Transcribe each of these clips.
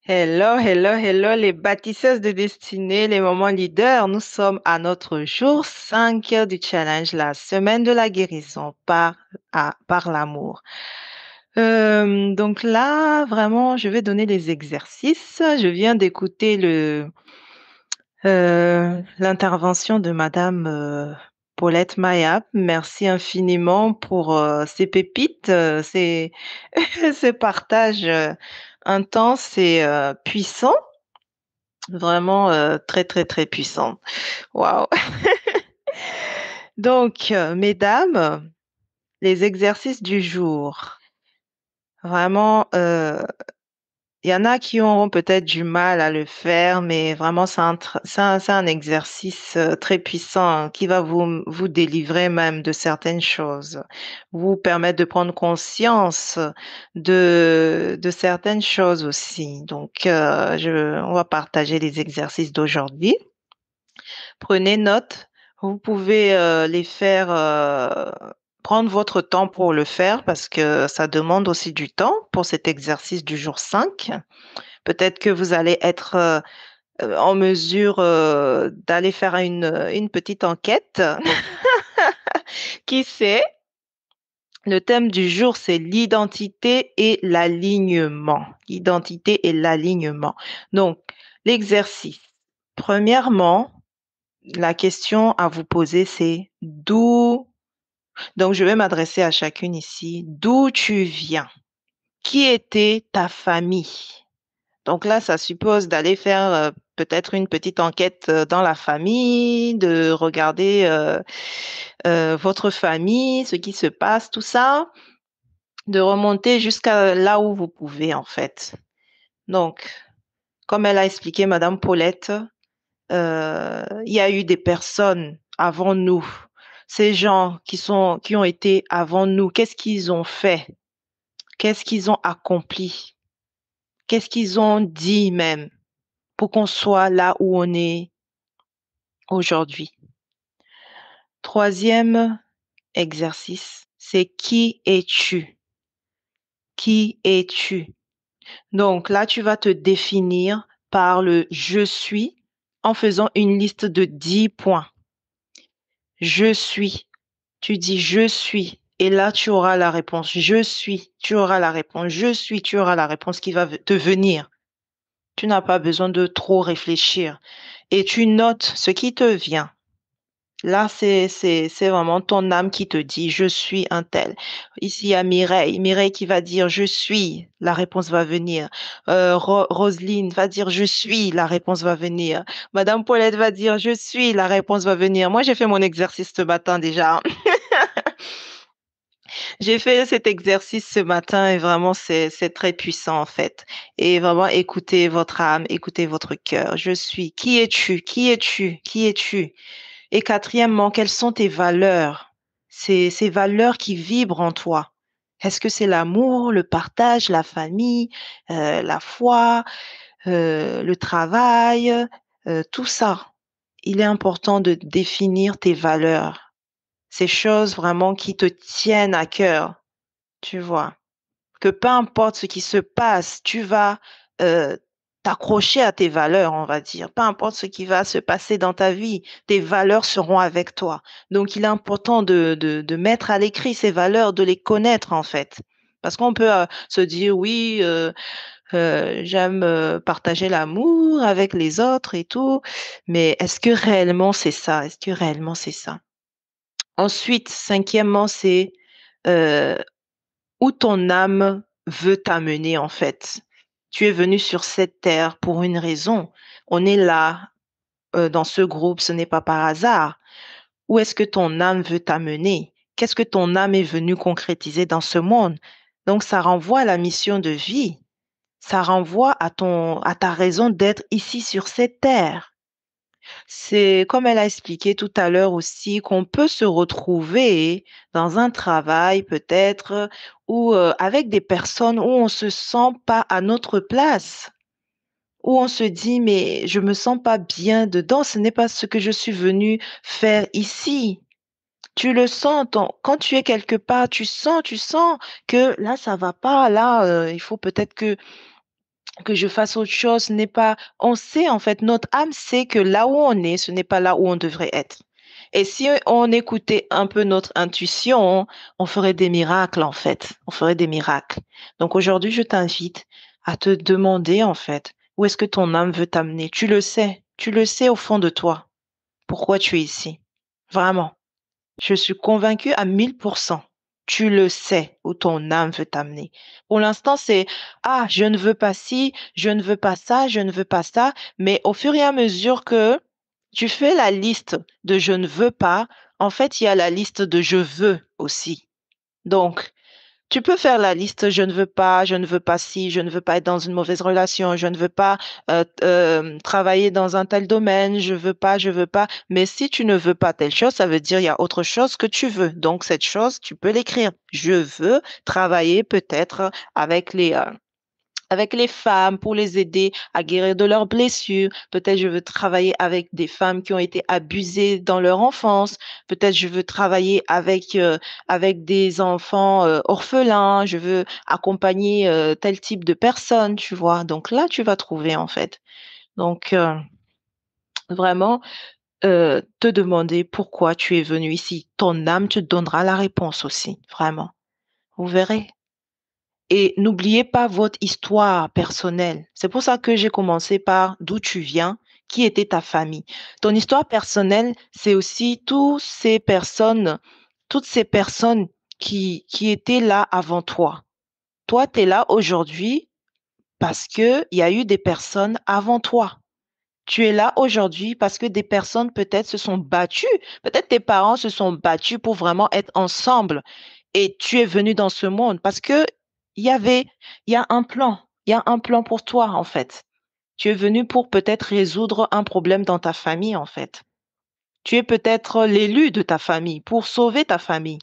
Hello, hello, hello, les bâtisseuses de destinée, les moments leaders. Nous sommes à notre jour 5 du challenge, la semaine de la guérison par l'amour. Donc là, vraiment, je vais donner les exercices. Je viens d'écouter l'intervention de Madame Paulette Mayap. Merci infiniment pour ces pépites, ces partages intenses et puissants. Vraiment très, très, très puissant. Waouh. Donc, mesdames, les exercices du jour. Vraiment, il y en a qui auront peut-être du mal à le faire, mais vraiment, c'est un exercice très puissant hein, qui va vous délivrer même de certaines choses, vous permettre de prendre conscience de certaines choses aussi. Donc, on va partager les exercices d'aujourd'hui. Prenez note. Vous pouvez les faire, prendre votre temps pour le faire parce que ça demande aussi du temps pour cet exercice du jour 5. Peut-être que vous allez être en mesure d'aller faire une petite enquête. Qui sait? Le thème du jour, c'est l'identité et l'alignement. L'identité et l'alignement. Donc, l'exercice. Premièrement, la question à vous poser, c'est d'où, donc je vais m'adresser à chacune ici, d'où tu viens? Qui était ta famille? Donc là, ça suppose d'aller faire peut-être une petite enquête dans la famille, de regarder votre famille, ce qui se passe, tout ça, de remonter jusqu'à là où vous pouvez en fait. Donc, comme elle a expliqué, Madame Paulette, il y a eu des personnes avant nous. Ces gens qui ont été avant nous, qu'est-ce qu'ils ont fait? Qu'est-ce qu'ils ont accompli? Qu'est-ce qu'ils ont dit même pour qu'on soit là où on est aujourd'hui? Troisième exercice, c'est qui es-tu? Qui es-tu? Donc là, tu vas te définir par le je suis en faisant une liste de 10 points. Je suis. Tu dis je suis. Et là, tu auras la réponse. Je suis. Tu auras la réponse. Je suis. Tu auras la réponse qui va te venir. Tu n'as pas besoin de trop réfléchir. Et tu notes ce qui te vient. Là, c'est vraiment ton âme qui te dit, je suis un tel. Ici, il y a Mireille. Mireille qui va dire, je suis. La réponse va venir. Roselyne va dire, je suis. La réponse va venir. Madame Paulette va dire, je suis. La réponse va venir. Moi, j'ai fait mon exercice ce matin déjà. J'ai fait cet exercice ce matin et vraiment, c'est très puissant en fait. Et vraiment, écoutez votre âme, écoutez votre cœur. Je suis. Qui es-tu? Qui es-tu? Qui es-tu? Et quatrièmement, quelles sont tes valeurs? Ces valeurs qui vibrent en toi. Est-ce que c'est l'amour, le partage, la famille, la foi, le travail, tout ça? Il est important de définir tes valeurs, ces choses vraiment qui te tiennent à cœur, tu vois. Que peu importe ce qui se passe, tu vas euh, t'accrocher à tes valeurs, on va dire. Peu importe ce qui va se passer dans ta vie, tes valeurs seront avec toi. Donc, il est important de mettre à l'écrit ces valeurs, de les connaître en fait. Parce qu'on peut se dire, oui, j'aime partager l'amour avec les autres et tout, mais est-ce que réellement c'est ça? Est-ce que réellement c'est ça? Ensuite, cinquièmement, c'est euh, où ton âme veut t'amener en fait. Tu es venu sur cette terre pour une raison. On est là dans ce groupe, ce n'est pas par hasard. Où est-ce que ton âme veut t'amener? Qu'est-ce que ton âme est venue concrétiser dans ce monde? Donc ça renvoie à la mission de vie. Ça renvoie à ta raison d'être ici sur cette terre. C'est comme elle a expliqué tout à l'heure aussi qu'on peut se retrouver dans un travail peut-être ou avec des personnes où on se sent pas à notre place, où on se dit mais je me sens pas bien dedans, ce n'est pas ce que je suis venu faire ici. Tu le sens, quand tu es quelque part, tu sens que là ça va pas, là il faut peut-être que que je fasse autre chose n'est pas... On sait, en fait, notre âme sait que là où on est, ce n'est pas là où on devrait être. Et si on écoutait un peu notre intuition, on ferait des miracles, en fait. On ferait des miracles. Donc aujourd'hui, je t'invite à te demander, en fait, où est-ce que ton âme veut t'amener. Tu le sais au fond de toi, pourquoi tu es ici. Vraiment. Je suis convaincue à 1000%. Tu le sais où ton âme veut t'amener. Pour l'instant, c'est, ah, je ne veux pas ci, je ne veux pas ça, je ne veux pas ça. Mais au fur et à mesure que tu fais la liste de je ne veux pas, en fait, il y a la liste de je veux aussi. Donc, tu peux faire la liste, je ne veux pas ci, je ne veux pas être dans une mauvaise relation, je ne veux pas travailler dans un tel domaine, je veux pas. Mais si tu ne veux pas telle chose, ça veut dire il y a autre chose que tu veux. Donc cette chose, tu peux l'écrire. Je veux travailler peut-être avec les femmes pour les aider à guérir de leurs blessures. Peut-être je veux travailler avec des femmes qui ont été abusées dans leur enfance. Peut-être je veux travailler avec des enfants orphelins. Je veux accompagner tel type de personnes, tu vois. Donc là, tu vas trouver en fait. Donc vraiment, te demander pourquoi tu es venu ici. Ton âme te donnera la réponse aussi, vraiment. Vous verrez. Et n'oubliez pas votre histoire personnelle. C'est pour ça que j'ai commencé par d'où tu viens, qui était ta famille. Ton histoire personnelle, c'est aussi toutes ces personnes qui étaient là avant toi. Toi, tu es là aujourd'hui parce que il y a eu des personnes avant toi. Tu es là aujourd'hui parce que des personnes peut-être se sont battues, peut-être tes parents se sont battus pour vraiment être ensemble et tu es venu dans ce monde parce que il y avait, il y a un plan, il y a un plan pour toi en fait. Tu es venu pour peut-être résoudre un problème dans ta famille en fait. Tu es peut-être l'élu de ta famille pour sauver ta famille.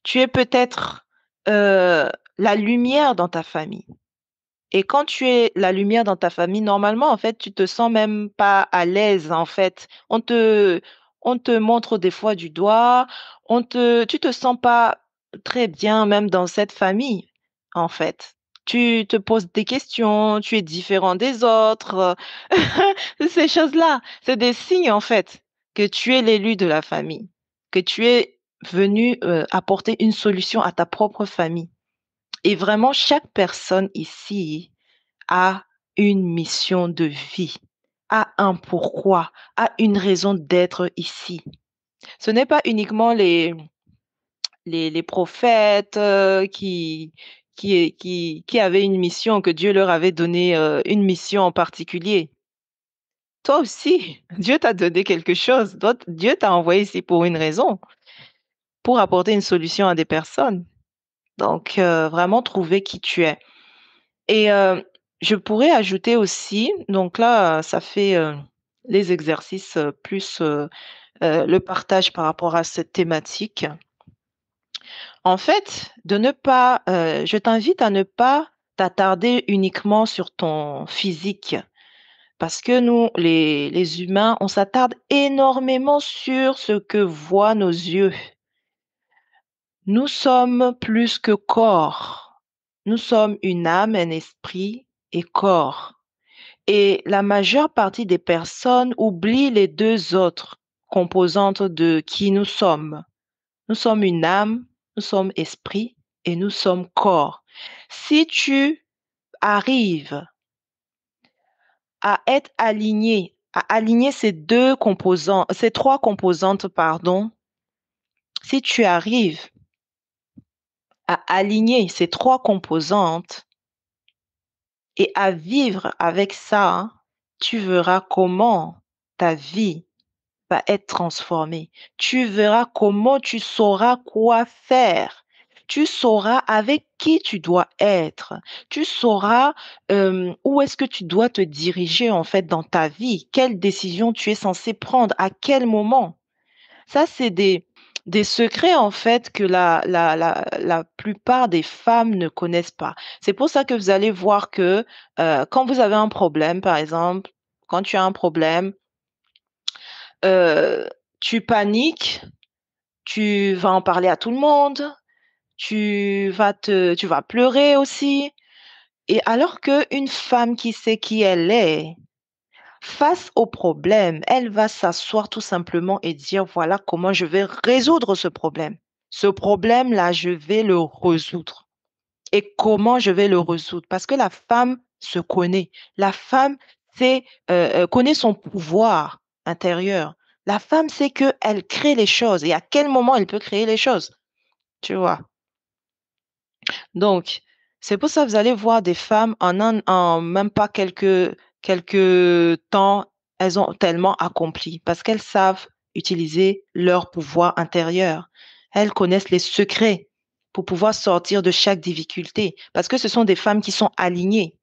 Tu es peut-être euh, la lumière dans ta famille. Et quand tu es la lumière dans ta famille, normalement, en fait, tu te sens même pas à l'aise, en fait. On te montre des fois du doigt, tu te sens pas très bien même dans cette famille, en fait. Tu te poses des questions, tu es différent des autres. Ces choses-là, c'est des signes, en fait, que tu es l'élu de la famille, que tu es venu apporter une solution à ta propre famille. Et vraiment, chaque personne ici a une mission de vie, a un pourquoi, a une raison d'être ici. Ce n'est pas uniquement les prophètes qui avaient une mission, que Dieu leur avait donné une mission en particulier. Toi aussi, Dieu t'a donné quelque chose. Dieu t'a envoyé ici pour une raison, pour apporter une solution à des personnes. Donc, vraiment trouver qui tu es. Et je pourrais ajouter aussi, donc là, ça fait les exercices plus le partage par rapport à cette thématique. En fait, je t'invite à ne pas t'attarder uniquement sur ton physique, parce que nous, les humains, on s'attarde énormément sur ce que voient nos yeux. Nous sommes plus que corps. Nous sommes une âme, un esprit et corps. Et la majeure partie des personnes oublient les deux autres composantes de qui nous sommes. Nous sommes une âme, nous sommes esprit et nous sommes corps. Si tu arrives à être aligné, à aligner ces trois composantes, pardon, si tu arrives à aligner ces trois composantes et à vivre avec ça, tu verras comment ta vie va être transformé. Tu verras comment tu sauras quoi faire. Tu sauras avec qui tu dois être. Tu sauras où est-ce que tu dois te diriger en fait dans ta vie. Quelle décision tu es censé prendre, à quel moment. Ça, c'est des secrets en fait que la plupart des femmes ne connaissent pas. C'est pour ça que vous allez voir que quand vous avez un problème, par exemple, quand tu as un problème, euh, tu paniques, tu vas en parler à tout le monde, tu vas pleurer aussi. Et alors qu'une femme qui sait qui elle est, face au problème, elle va s'asseoir tout simplement et dire, voilà comment je vais résoudre ce problème. Ce problème-là, je vais le résoudre. Et comment je vais le résoudre? Parce que la femme se connaît. La femme connaît son pouvoir intérieur. La femme sait qu'elle crée les choses et à quel moment elle peut créer les choses. Tu vois? Donc, c'est pour ça que vous allez voir des femmes en même pas quelques temps, elles ont tellement accompli parce qu'elles savent utiliser leur pouvoir intérieur. Elles connaissent les secrets pour pouvoir sortir de chaque difficulté parce que ce sont des femmes qui sont alignées.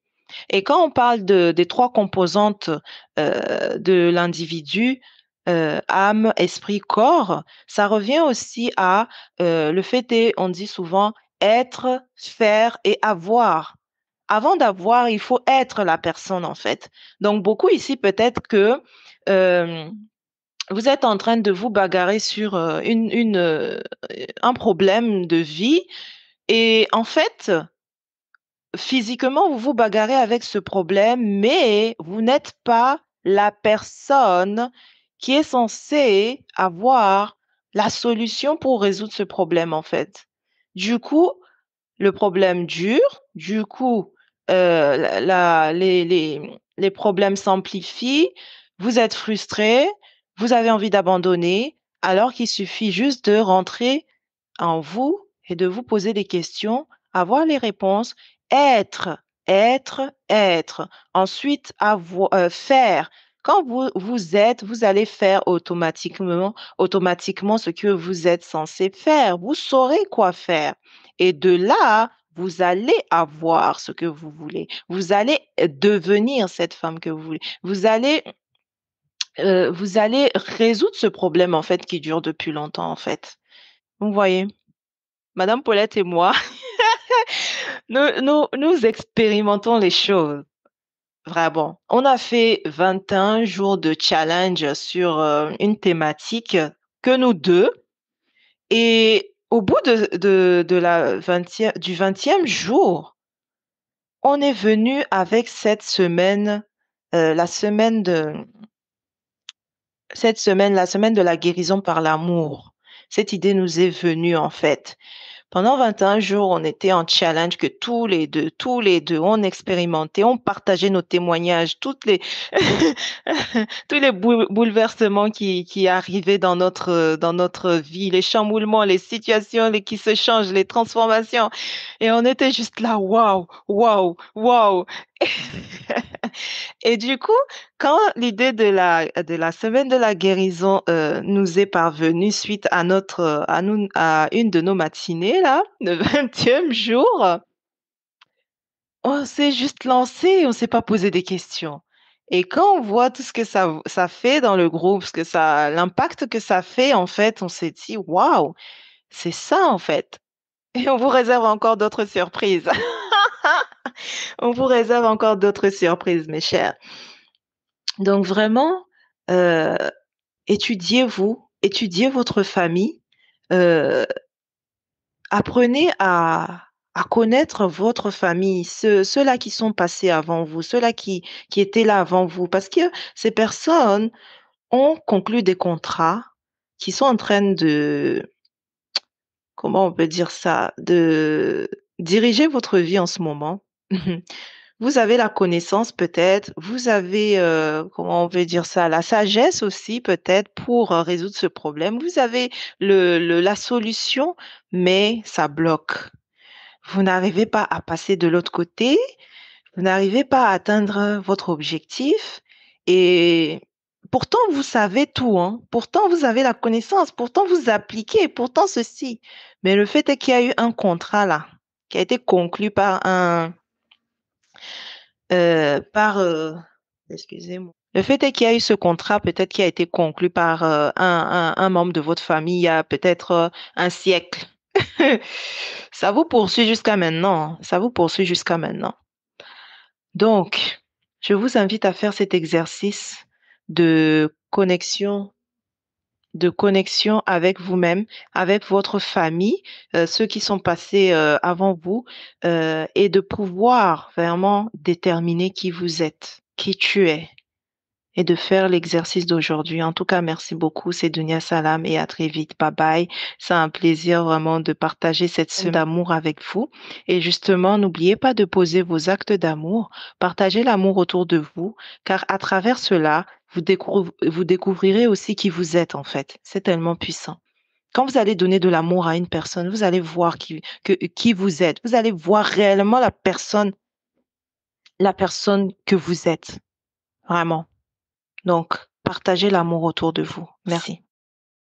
Et quand on parle des trois composantes de l'individu, âme, esprit, corps, ça revient aussi à le fait est, on dit souvent, être, faire et avoir. Avant d'avoir, il faut être la personne, en fait. Donc, beaucoup ici, peut-être que euh, vous êtes en train de vous bagarrer sur un problème de vie. Et en fait, physiquement, vous vous bagarrez avec ce problème, mais vous n'êtes pas la personne qui est censée avoir la solution pour résoudre ce problème, en fait. Du coup, le problème dure, du coup, les problèmes s'amplifient, vous êtes frustré, vous avez envie d'abandonner, alors qu'il suffit juste de rentrer en vous et de vous poser des questions, avoir les réponses, être, être. Ensuite, faire. Quand vous êtes, vous allez faire automatiquement ce que vous êtes censé faire. Vous saurez quoi faire. Et de là, vous allez avoir ce que vous voulez. Vous allez devenir cette femme que vous voulez. Vous allez résoudre ce problème, en fait, qui dure depuis longtemps, en fait. Vous voyez? Madame Paulette et moi, nous expérimentons les choses. Vraiment. On a fait 21 jours de challenge sur une thématique que nous deux. Et au bout du 20e jour, on est venu avec euh, la semaine de la guérison par l'amour. Cette idée nous est venue en fait. Pendant 21 jours, on était en challenge que tous les deux, on expérimentait, on partageait nos témoignages, tous les bouleversements qui arrivaient dans notre vie, les chamboulements, les situations qui se changent, les transformations. Et on était juste là, waouh, waouh, waouh. Et du coup, quand l'idée de la semaine de la guérison nous est parvenue suite à une de nos matinées, là, le 20e jour, on s'est juste lancé, on s'est pas posé des questions. Et quand on voit tout ce que ça fait dans le groupe, l'impact que ça fait, en fait, on s'est dit, waouh, c'est ça, en fait. Et on vous réserve encore d'autres surprises. On vous réserve encore d'autres surprises, mes chers. Donc vraiment, euh, étudiez-vous, étudiez votre famille, euh, apprenez à connaître votre famille, ceux-là qui sont passés avant vous, ceux-là qui étaient là avant vous, parce que ces personnes ont conclu des contrats qui sont en train comment on peut dire ça, de diriger votre vie en ce moment. Vous avez la connaissance peut-être, vous avez, comment on peut dire ça, la sagesse aussi peut-être pour résoudre ce problème. Vous avez la solution, mais ça bloque. Vous n'arrivez pas à passer de l'autre côté, vous n'arrivez pas à atteindre votre objectif et pourtant vous savez tout, hein. Pourtant vous avez la connaissance, pourtant vous appliquez, pourtant ceci. Mais le fait est qu'il y a eu un contrat là, qui a été conclu par excusez-moi. Le fait est qu'il y a eu ce contrat, peut-être qui a été conclu par un membre de votre famille il y a peut-être un siècle. Ça vous poursuit jusqu'à maintenant. Ça vous poursuit jusqu'à maintenant. Donc, je vous invite à faire cet exercice de connexion, de connexion avec vous-même, avec votre famille, ceux qui sont passés avant vous, et de pouvoir vraiment déterminer qui vous êtes, qui tu es, et de faire l'exercice d'aujourd'hui. En tout cas, merci beaucoup, c'est Dunia Salam et à très vite. Bye bye. C'est un plaisir vraiment de partager cette semaine d'amour avec vous. Et justement, n'oubliez pas de poser vos actes d'amour, partagez l'amour autour de vous, car à travers cela, vous découvrirez aussi qui vous êtes en fait. C'est tellement puissant. Quand vous allez donner de l'amour à une personne, vous allez voir qui vous êtes. Vous allez voir réellement la personne que vous êtes. Vraiment. Donc, partagez l'amour autour de vous. Merci.